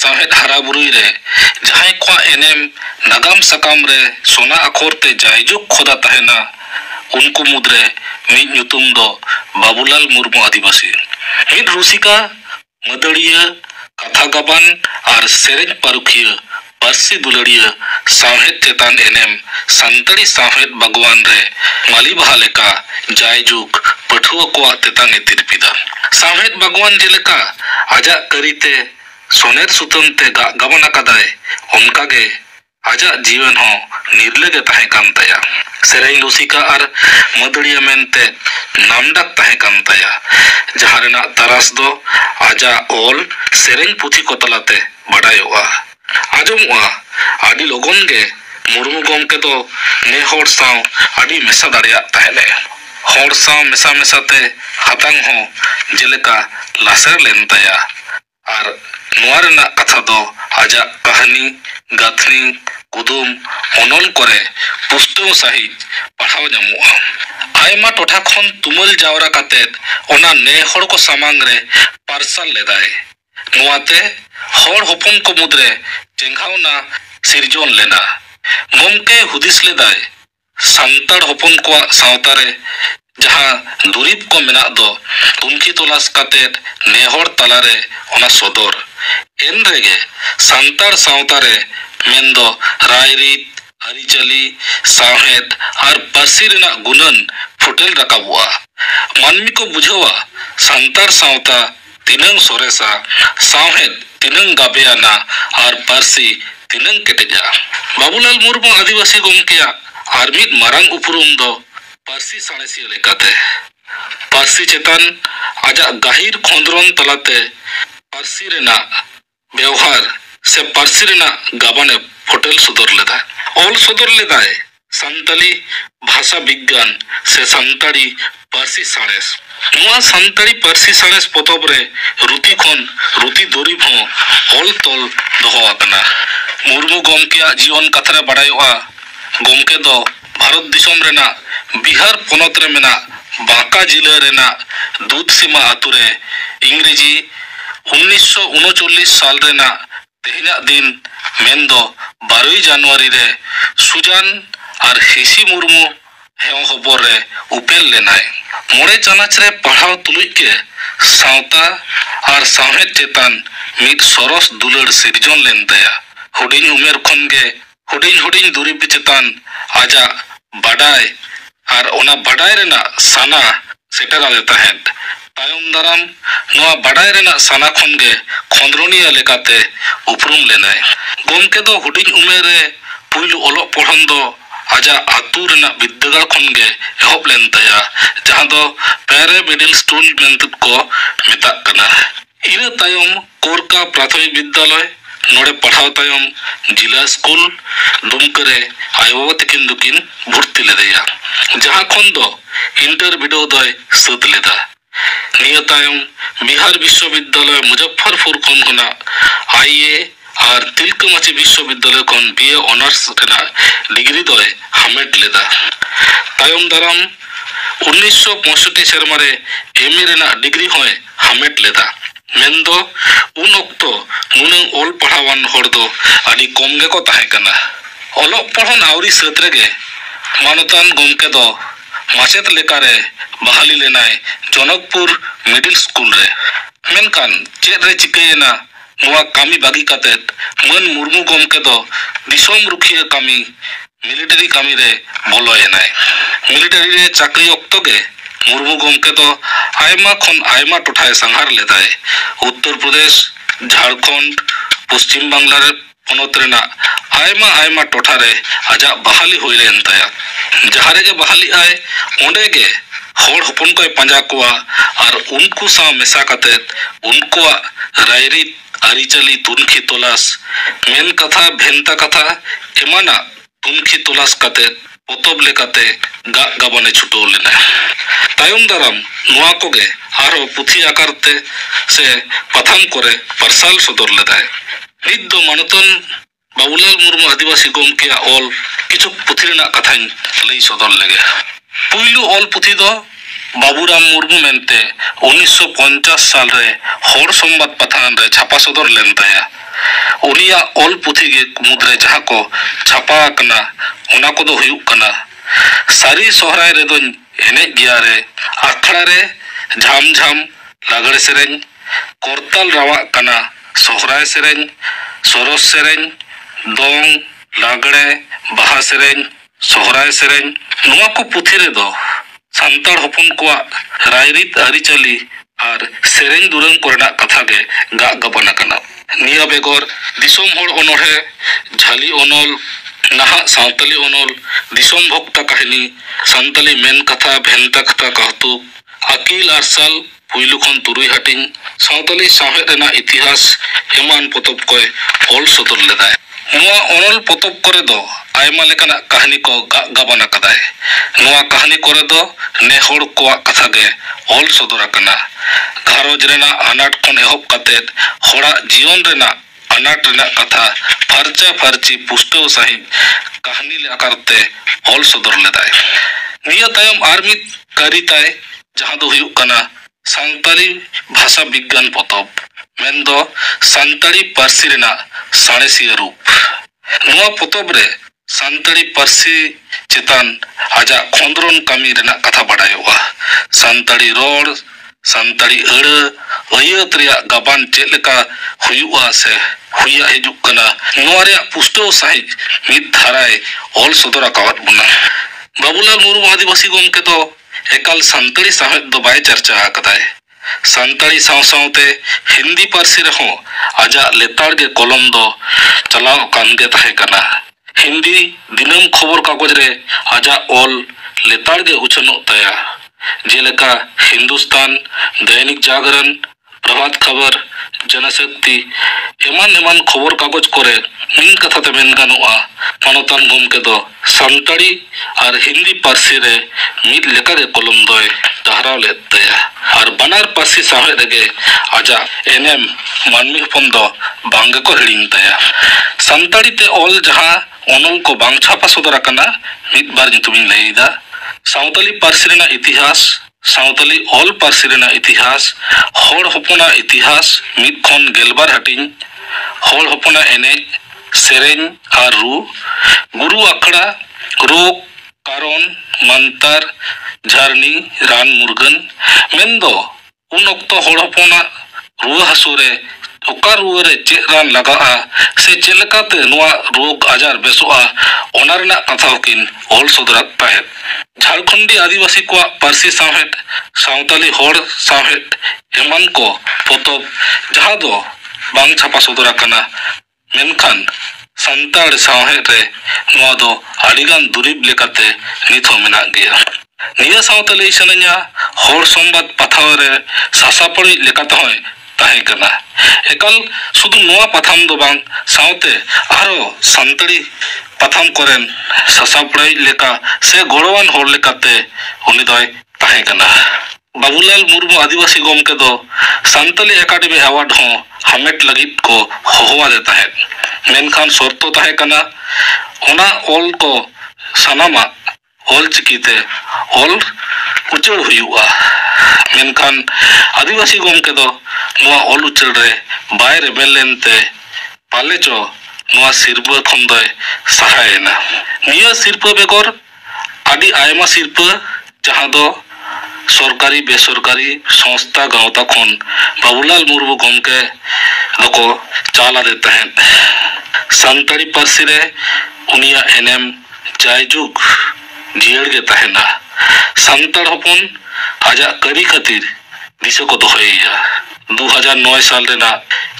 साहेद हराबुरुई रे जहां को एनेम नगाम सकाम रे सोना अखोर ते जायजुक खोदा तहना उनको मुद्रे मिद ᱧᱩᱛᱩᱢ दो बाबूलाल मुर्मू आदिवासी मिद रुसिका मदड़िया कथा गबान और सेरेज पारुखिया पारसी दुलड़िया साहेद चेतान एनेम संतड़ी साहेद भगवान रे माली बहालेका जायजुक पठुआ को तेतान तिरपिदा साहेद भगवान जेलेका आजा करीते सोनेर सुतम ते गबन अकादाय उनकागे आजा जीवन हो निर्लगे तहे कान तया सेरेन लुसिका और मदड़िया मेनते नामडक तहे कान तया जहारेना तरास दो आजा ओल सेरेन पुथी को तलाते बड़ायोआ आजमवा आदि लोगन गे मुर्मू गमके दो ने होड़ साव आदि मेसा दाड़िया तहेले होड़ साव मेसा मेसाते हतांग हो जेलेका लासेर लेन तया और नुआरना कथा दो आजा कहानी गाथनी कुदुम ओनल करे पुस्तक सहित पढ़ाव ᱧᱟᱢᱚᱜᱼᱟ आयमा टोठा खन तुमल जावरा कातेत ओना ने होड़ को सामांग रे पार्सल लेदाय नुआते होड़ होपन को मुद्रे चेंघावना सिरजोन लेना गमके हुदिस लेदाय संताड़ होपन को सावता रे जहां दुरीब को मेना दो उनकी तलाश कातेत नेहोड़ तलारे ओना सदर एन रेगे संताड़ सावता रे मेंदो रायरीत आरिचाली साहेद और पारसी रेना गुणन फुटेल रकाबुआ मानमी को बुझावा संताड़ सावता तिनंग सोरेसा साहेद तिनंग गाबेयाना और पारसी तिनंग केटेजा बाबूलाल मुर्मू आदिवासी गमकेया और मिद मारांग उपरुम दो पारसी साणेसिया लेकाते पारसी चेतन आजा गाहिर खोंदरन तलाते पारसी रेना व्यवहार से पारसी रेना गाबाने फोटेल सुदर लेदा ऑल सुदर लेदाय संताली भाषा विज्ञान से संताड़ी पारसी साणेस नुआ संताड़ी पारसी साणेस पोतब रे रुति खन रुति दोरिब हो ऑल तोल दोहो आकना मुर्मू गमकेया जीवन कथरे बड़ायोआ गमके दो भारत दिसोम रेना बिहार पोनत रे मेना बांका जिला रेना दूध सीमा आतुरे इंग्रेजी 1939 साल रेना तेहिना दिन मेंदो 12 जनवरी रे सुजान और हिसी मुर्मू हेव खबर रे उपेल लेनाय मोड़े चानाच रे पढ़ाव तुलुई के सावता और साहेद चेतान मिद सरस दुलड़ सिरजन लेन तया हुडिंग उमेर खन गे हुडिंग दुरीब चेतान आजा बाडाय और ओना बाडाय रेना साना सेटर आले तहेत तायम दाराम नोआ बाडाय रेना साना खन गे खोंदरनिया लेकाते उपरुम लेनाय गमके दो हुडिंग उमेर रे पुइलु ओलो पढ़न दो आजा आतु रेना विद्यागार खन गे एहब लेन तया जहां दो पेरे मिडिल स्कूल मेंतुत को मेताक कना इना तायम कोरका प्राथमिक विद्यालय नोड़े पढ़ाव तायम जिला स्कूल दुमकरे आयवा तकिन दुकिन भर्ती लेदेया जहां खन दो इंटर बिडो दय सत लेदा निया तायम बिहार विश्वविद्यालय मुजफ्फरपुर खन खना आईए और तिलकमाची विश्वविद्यालय खन बीए ऑनर्स रेना डिग्री दय हामेट लेदा तायम दाराम 1965 सेरमारे एमए रेना डिग्री होय हामेट लेदा मेंदो उन ओक्तो नुनंग ओल पढ़ावान होड़ दो आदि कम गे को ताहे कना ओलोक पढ़न आवरी सत रेगे मानतान गमके दो माचेत लेकारे बहाली लेनाय जनकपुर मिडिल स्कूल रे मेनकान चेद रे चिकेना नुआ कामी बागी कातेत मन मुर्मू गमके दो दिसोम रुखिया कामी मिलिटरी कामी रे बोलोयनाय मिलिटरी रे चाकरी ओक्तो गे मुर्मू गमके दो आयमा खन आयमा टोठाय संहार लेदाय उत्तर प्रदेश झारखंड पश्चिम बांग्ला रे पोनत रेना आयमा टोठा रे आजा बहाली हुई लेन तया जहारे गे बहाली आय ओंडे गे होड़ होपन को पंजा कोआ और उनको सा मेसा कातेत उनको रायरी आरिचाली तुनखी तलाश मेन कथा भेंता कथा एमाना तुनखी तलाश कातेत पोतब लेकाते गाबने छुटो लेना तायम दाराम नुआ कोगे आरो पुथी आकारते से पथाम करे परसाल सदर लेदाय नित दो मानतन बाबूलाल मुर्मू आदिवासी गमकेया ऑल किछु पुथी रेना कथाñ लई सदर लेगे पुइलु ऑल पुथी दो बाबूराम मुर्मू मेनते 1950 साल रे होड़ संबाद पथान रे छापा सदर लेन तया उनिया ऑल पुथी के मुद्रे जहाँ को छापा कना उना को दो हुयुक कना सारी सोहराय रे दो एने गिया रे आखड़ा रे झाम झाम लागड़े सेरें कोरताल रावा कना सोहराय सेरें सोरस सेरें दोंग लागड़े बाहा सेरें सोहराय सेरें नुआ को पुथी रे दो सांताड़ हपन को रायरित आरिचाली और सेरें दुरंग कोरेना कथा के गा गबना कना निया बेगोर दिसोम होड़ ओनोहे झाली ओनोल नाहा सांताली ओनोल दिसोम भक्ता कहानी सांताली मेन कथा भेंता कथा कहतु अकील अरसाल पुइलु खन तुरुई हटिंग सांताली साहेब रेना इतिहास एमान पोतब कोय ऑल सदर लेदाय नुआ ओनोल पोतब करे दो आयमा लेकाना कहानी को गबना कदाय नुआ कहानी करे दो ने होड़ को कथा गे ऑल सदर कना घारोज रेना अनाट खन एहब कतेद होड़ा जीवन रेना अनाट रेना कथा फरचा फरची पुष्टो साहिब कहानी ले आकारते ऑल सदर लेदाय निया तायम आर्मित करिताय जहां दो हुयुक कना सांताली भाषा विज्ञान पोतब मेंदो सांताली पार्सी रेना साणेसिया रूप नुआ पोतब रे सांताली पार्सी चेतान आजा खोंद्रोन कामी रेना कथा बाडायोगा सांताली रोड सांताली अयत रिया गबान चेलेका हुयुआ से हुया हिजुक कना नुआ रे पुष्टो साहिब मिद धाराय ऑल सदर आकावत बुना बाबूलाल मुर्मू आदिवासी गोमके तो एकाल सांताली साहेब दो बाय चर्चा आकदाय सांताली सावसावते हिंदी पार्सी रहो आजा लेताड़ के कलम दो चलाव कानगे ताहे कना हिंदी दिनम खबर कागज रे आजा ऑल लेताड़ के उछनो तया जेलेका हिंदुस्तान दैनिक जागरण प्रभात खबर जनशक्ति एमान एमान खबर कागज करे मिन कथा ते मेन गानुआ मानतान गोमके दो सांताली और हिंदी पार्सी रे मिद लेका के कलम दोय डहराव लेत तया और बनार पार्सी साहेब रेगे आजा एनएम मानमी हपन दो बांगे को हिड़िंग तया सांताली ते ऑल जहां ओनल को बांग छापा सदर कना मिद बार नितुमिन लईदा सांताली पार्सी रेना इतिहास सांताली ऑल पार्सी रेना इतिहास होड़ हपना इतिहास मिद खन गेलबार हटिंग होड़ हपना एने सेरें और रू गुरु अखड़ा रोग कारण मंतर झरनी रान मुर्गन मेंदो उन अक्तो होड़ हपना रुआ हसुरे ओका रुआ रे चे रान लगा से चेलकाते नुआ रोग आजार बेसोआ ओना रेना कथा हकिन ऑल सदरात ताहेत झारखंडी आदिवासी को पार्सी साहेब सांताली होड़ साहेब एमान को पोतब जहां दो बांग छापा सदरा कना मेनखान सांताड़ साहेब रे नुआ दो आडिगान दुरीब लेकाते निथो मेना गया निया सावते लई सनया होड़ संबाद पाथाव रे सासापड़ी लेकाते होय ताहे कना एकाल सुदु नुआ पाथाम दो बांग सावते आरो सांताड़ी पाथाम करेन सासापड़ी लेका से गोड़वान होड़ लेकाते उनी दोय ताहे कना बाबूलाल मुर्मू आदिवासी गोमके दो सांताली एकाडेमी अवार्ड हो हमेट लगित को होहवा देता है मेनखान शर्तो ताहे कना ओना ऑल को सनामा ऑल चिकीते ऑल उचड़ हुआ मेनखान आदिवासी गोमके दो नुआ ऑल उचड़ रे बाय रेबेल लेनते पाले चो नुआ सिरपा खन दोय सहायना निया सिरपा बेगर आदि आयमा सिरपा जहां दो सरकारी बेसरकारी संस्था गांवता खन बाबूलाल मुर्मू गोमके दको चाला देता है सांताड़ी पार्सी रे उनिया एनएम जायजुग जियड़ गे ताहेना सांताड़ हपन आजा करी खातिर दिशा को दोहैया 2009 साल रेना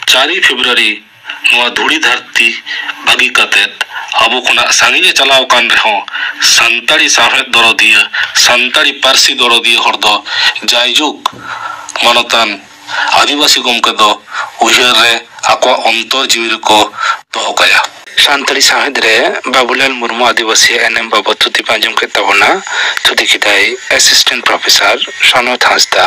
4 फरवरी नुआ धुड़ी धरती बागी कातेत अब खुना सांगिए चलाव कान रहो सांताड़ी साहेब दरदिया सांताड़ी पार्सी दरदिया हर दो जायजुग मानतान आदिवासी गोमके दो उहियर रे आको अंतर जीवी को दोहकाया सांताड़ी साहेब रे बाबूलाल मुर्मू आदिवासी एनएम बाबत तुति पांजम के तबना तुति किदाई असिस्टेंट प्रोफेसर सनोत हांसदा।